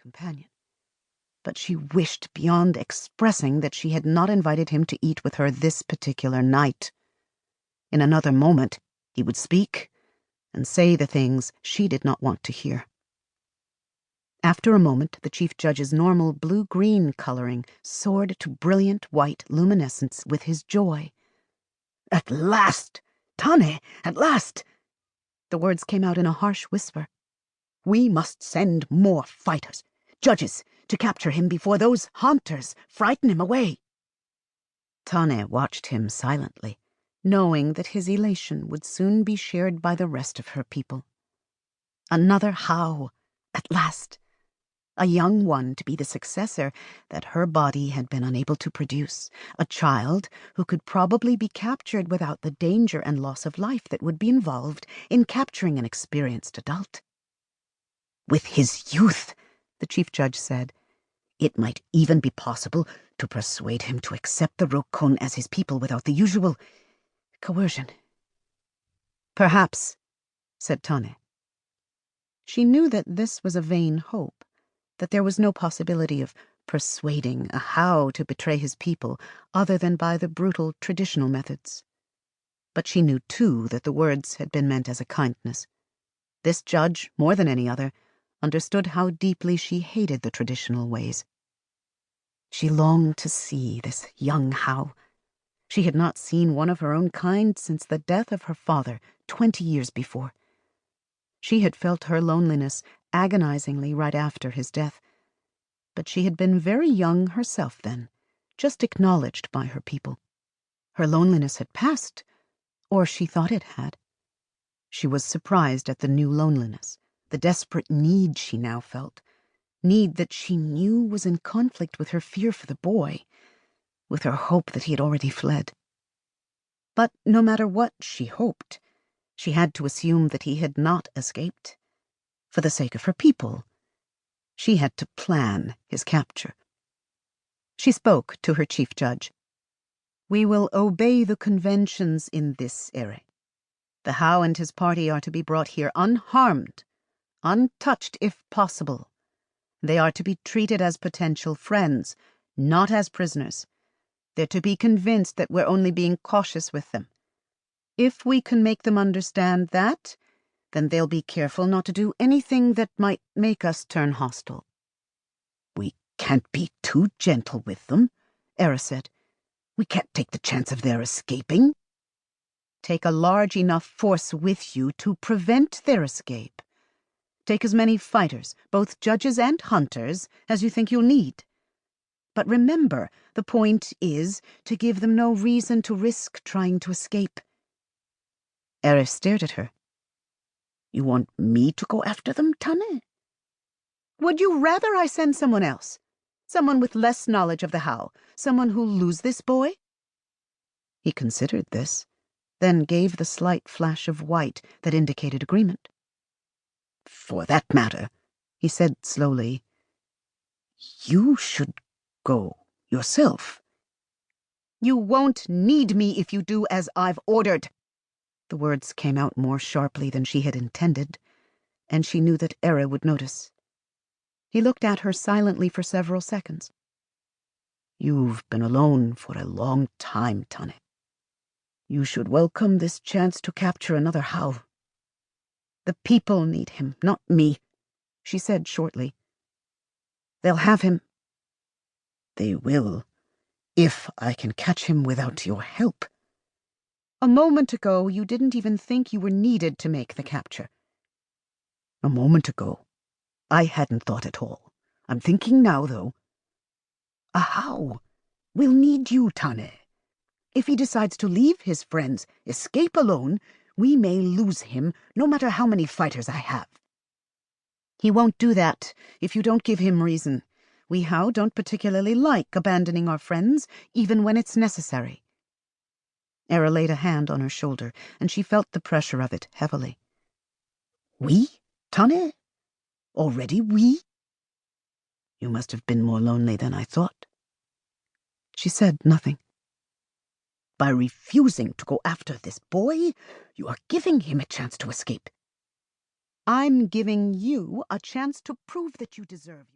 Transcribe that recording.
companion. But she wished beyond expressing that she had not invited him to eat with her this particular night. In another moment, he would speak and say the things she did not want to hear. After a moment, the Chief Judge's normal blue-green coloring soared to brilliant white luminescence with his joy. "At last! Tane, at last!" The words came out in a harsh whisper. "We must send more fighters, judges, to capture him before those haunters frighten him away." Tane watched him silently, knowing that his elation would soon be shared by the rest of her people. Another How, at last! A young one to be the successor that her body had been unable to produce, a child who could probably be captured without the danger and loss of life that would be involved in capturing an experienced adult. "With his youth," the Chief Judge said, "it might even be possible to persuade him to accept the Rokon as his people without the usual coercion." "Perhaps," said Tane. She knew that this was a vain hope, that there was no possibility of persuading a How to betray his people other than by the brutal traditional methods. But she knew, too, that the words had been meant as a kindness. This judge, more than any other, understood how deeply she hated the traditional ways. She longed to see this young How. She had not seen one of her own kind since the death of her father 20 years before. She had felt her loneliness agonizingly right after his death, but she had been very young herself then, just acknowledged by her people. Her loneliness had passed, or she thought it had. She was surprised at the new loneliness, the desperate need she now felt, need that she knew was in conflict with her fear for the boy, with her hope that he had already fled. But no matter what she hoped, she had to assume that he had not escaped. For the sake of her people, she had to plan his capture. She spoke to her Chief Judge. "We will obey the conventions in this area. The How and his party are to be brought here unharmed, untouched if possible. They are to be treated as potential friends, not as prisoners. They're to be convinced that we're only being cautious with them. If we can make them understand that, then they'll be careful not to do anything that might make us turn hostile." "We can't be too gentle with them," Era said. "We can't take the chance of their escaping." "Take a large enough force with you to prevent their escape. Take as many fighters, both judges and hunters, as you think you'll need. But remember, the point is to give them no reason to risk trying to escape." Era stared at her. "You want me to go after them, Tane?" "Would you rather I send someone else? Someone with less knowledge of the How? Someone who'll lose this boy?" He considered this, then gave the slight flash of white that indicated agreement. "For that matter," he said slowly, "you should go yourself." "You won't need me if you do as I've ordered." The words came out more sharply than she had intended, and she knew that Era would notice. He looked at her silently for several seconds. "You've been alone for a long time, Tane. You should welcome this chance to capture another How." "The people need him, not me," she said shortly. "They'll have him." "They will, if I can catch him without your help." "A moment ago, you didn't even think you were needed to make the capture." "A moment ago, I hadn't thought at all. I'm thinking now, though. A How will need you, Tane. If he decides to leave his friends, escape alone, we may lose him, no matter how many fighters I have." "He won't do that if you don't give him reason. We How don't particularly like abandoning our friends, even when it's necessary." Era laid a hand on her shoulder, and she felt the pressure of it heavily. "We, Tane? Already we? You must have been more lonely than I thought." She said nothing. "By refusing to go after this boy, you are giving him a chance to escape." "I'm giving you a chance to prove that you deserve